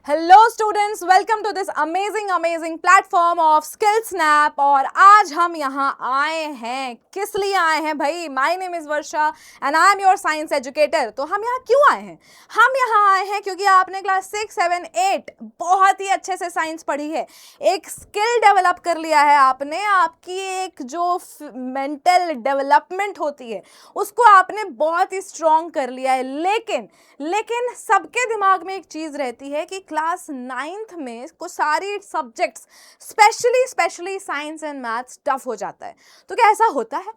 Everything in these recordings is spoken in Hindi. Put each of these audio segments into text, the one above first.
Hello students, welcome to this amazing platform of Skill Snap. और आज हम यहाँ आए हैं, किस लिए आए हैं भाई? My name is Varsha and I am your science educator. तो हम यहाँ क्यों आए हैं? हम यहाँ आए हैं क्योंकि आपने क्लास 6, 7, 8 बहुत ही अच्छे से साइंस पढ़ी है, एक स्किल डेवलप कर लिया है आपने, आपकी एक जो मेंटल डेवलपमेंट होती है उसको आपने बहुत ही स्ट्रॉन्ग कर लिया है। लेकिन सबके दिमाग में एक चीज़ रहती है कि क्लास 9th में कुछ सारी subjects specially science and maths tough हो जाता है। तो क्या ऐसा होता है?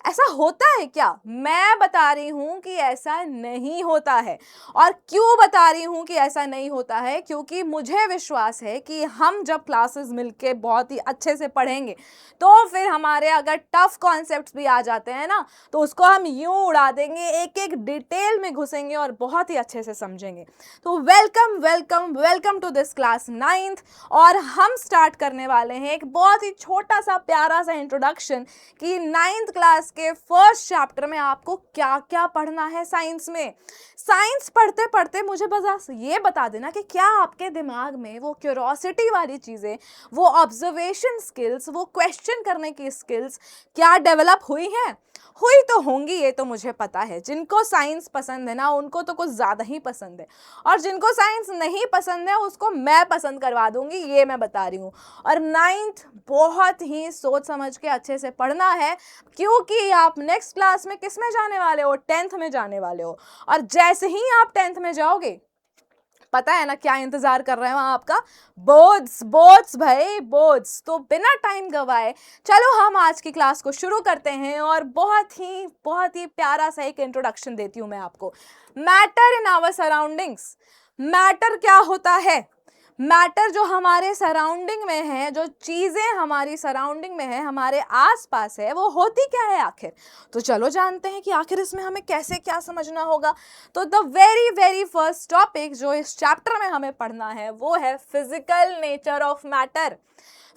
ऐसा होता है क्या? मैं बता रही हूं कि ऐसा नहीं होता है। और क्यों बता रही हूं कि ऐसा नहीं होता है? क्योंकि मुझे विश्वास है कि हम जब क्लासेस मिलके बहुत ही अच्छे से पढ़ेंगे तो फिर हमारे अगर टफ कॉन्सेप्ट्स भी आ जाते हैं ना, तो उसको हम यूं उड़ा देंगे, एक एक डिटेल में घुसेंगे और बहुत ही अच्छे से समझेंगे। तो welcome to this class 9th। और हम स्टार्ट करने वाले हैं एक बहुत ही छोटा सा प्यारा सा इंट्रोडक्शन कि 9th क्लास के फर्स्ट चैप्टर में आपको क्या क्या पढ़ना है साइंस में। साइंस पढ़ते पढ़ते मुझे बस ये बता देना कि क्या आपके दिमाग में वो क्यूरोसिटी वाली चीज़ें, वो ऑब्जर्वेशन स्किल्स, वो क्वेश्चन करने की स्किल्स क्या डेवलप हुई हैं? हुई तो होंगी, ये तो मुझे पता है। जिनको साइंस पसंद है ना, उनको तो कुछ ज़्यादा ही पसंद है, और जिनको साइंस नहीं पसंद है उसको मैं पसंद करवा दूंगी, ये मैं बता रही हूँ। और 9th बहुत ही सोच समझ के अच्छे से पढ़ना है, क्योंकि आप नेक्स्ट क्लास में किस में जाने वाले हो? 10th में जाने वाले हो। और जैसे ही आप 10th में जाओगे, पता है ना क्या इंतजार कर रहे हैं वहां आपका? बोर्ड्स भाई, बोर्ड्स। तो बिना टाइम गवाए चलो हम आज की क्लास को शुरू करते हैं। और बहुत ही प्यारा सा एक इंट्रोडक्शन देती हूं मैं आपको। Matter in our surroundings. Matter क्या होता है? मैटर जो हमारे सराउंडिंग में है, जो चीज़ें हमारी सराउंडिंग में है, हमारे आसपास है, वो होती क्या है आखिर? तो चलो जानते हैं कि आखिर इसमें हमें कैसे क्या समझना होगा। तो द वेरी फर्स्ट टॉपिक जो इस चैप्टर में हमें पढ़ना है वो है physical nature of matter.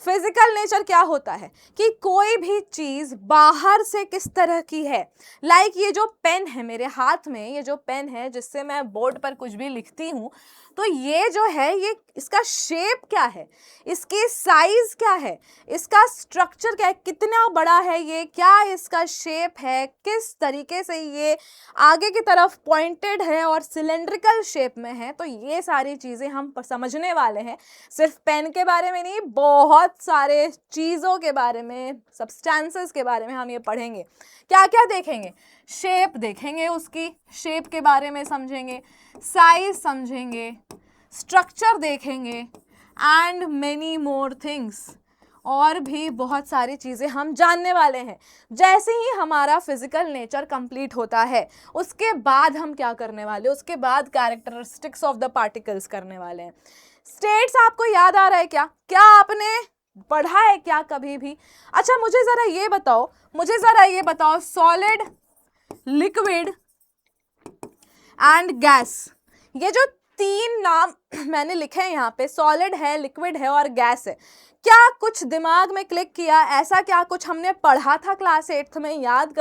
Physical nature क्या होता है कि कोई भी चीज बाहर से किस तरह की है। लाइक ये जो पेन है मेरे हाथ में, ये जो पेन है जिससे मैं बोर्ड पर कुछ भी लिखती हूँ, तो ये जो है, ये इसका शेप क्या है, इसकी साइज क्या है, इसका स्ट्रक्चर क्या है, कितना बड़ा है ये, क्या इसका शेप है, किस तरीके से ये आगे की तरफ पॉइंटेड है और सिलेंड्रिकल शेप में है। तो ये सारी चीज़ें हम समझने वाले हैं। सिर्फ पेन के बारे में नहीं, बहुत सारे चीज़ों के बारे में, सब्सटेंसेस के बारे में हम ये पढ़ेंगे। क्या क्या देखेंगे? शेप देखेंगे, उसकी शेप के बारे में समझेंगे, साइज समझेंगे, स्ट्रक्चर देखेंगे एंड मेनी मोर थिंग्स। और भी बहुत सारी चीज़ें हम जानने वाले हैं। जैसे ही हमारा फिजिकल नेचर कंप्लीट होता है, उसके बाद हम क्या करने वाले? उसके बाद कैरेक्टरिस्टिक्स ऑफ द पार्टिकल्स करने वाले हैं। स्टेट्स आपको याद आ रहा है क्या? क्या आपने पढ़ा है क्या कभी भी? अच्छा मुझे ज़रा ये बताओ, सॉलिड, लिक्विड एंड गैस, ये जो 3 नाम मैंने लिखे हैं यहाँ पे, सॉलिड है, लिक्विड है और गैस है, क्या कुछ दिमाग में क्लिक किया? ऐसा क्या कुछ हमने पढ़ा था क्लास 8th में? याद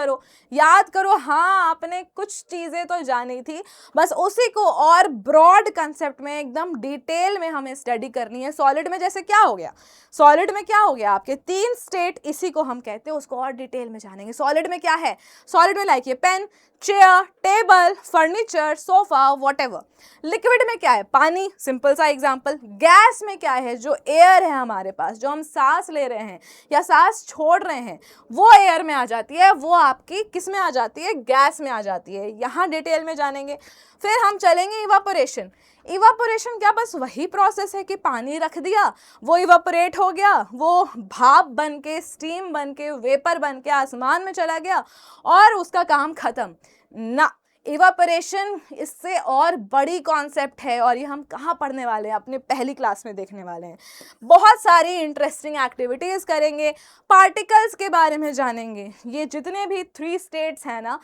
करो। हाँ, आपने कुछ चीज़ें तो जानी थी, बस उसी को और ब्रॉड कंसेप्ट में, एकदम डिटेल में हमें स्टडी करनी है। सॉलिड में जैसे क्या हो गया? आपके 3 स्टेट, इसी को हम कहते हैं, उसको और डिटेल में जानेंगे। सॉलिड में क्या है? सॉलिड में लाइक ये pen, chair, table, furniture, sofa, whatever. Liquid में क्या है? पानी, सिंपल सा एग्जांपल। गैस में क्या है? जो एयर है हमारे पास, जो हम सांस ले रहे हैं या सांस छोड़ रहे हैं, वो एयर में आ जाती है, वो आपकी किस में आ जाती है? गैस में आ जाती है। यहाँ डिटेल में जानेंगे। फिर हम चलेंगे इवापोरेशन। इवापोरेशन क्या बस वही प्रोसेस है कि पानी रख दिया, वो इवापोरेट हो गया, वो भाप बन के, स्टीम बन के, वेपर बन के आसमान में चला गया और उसका काम खत्म? ना, इवापोरेशन इससे और बड़ी कॉन्सेप्ट है, और ये हम कहाँ पढ़ने वाले हैं? अपने पहली क्लास में देखने वाले हैं। बहुत सारी इंटरेस्टिंग एक्टिविटीज़ करेंगे, पार्टिकल्स के बारे में जानेंगे। ये जितने भी 3 स्टेट्स हैं ना,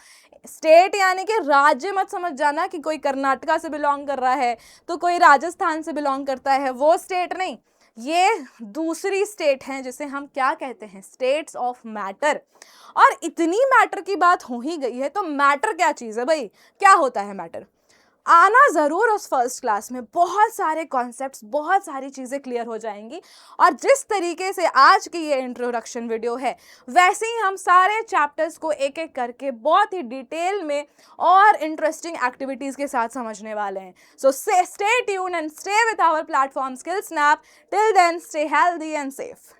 स्टेट यानी कि राज्य मत समझ जाना कि कोई कर्नाटका से बिलोंग कर रहा है तो कोई राजस्थान से बिलोंग करता है, वो स्टेट नहीं। ये दूसरी स्टेट हैं जिसे हम क्या कहते हैं? States of matter. और इतनी मैटर की बात हो ही गई है तो मैटर क्या चीज़ है भाई? क्या होता है मैटर? आना ज़रूर उस फर्स्ट क्लास में, बहुत सारे कॉन्सेप्ट्स, बहुत सारी चीज़ें क्लियर हो जाएंगी। और जिस तरीके से आज की ये इंट्रोडक्शन वीडियो है, वैसे ही हम सारे चैप्टर्स को एक एक करके बहुत ही डिटेल में और इंटरेस्टिंग एक्टिविटीज़ के साथ समझने वाले हैं। So stay tune and stay with our platform Skill Snap. Till then, stay healthy and safe.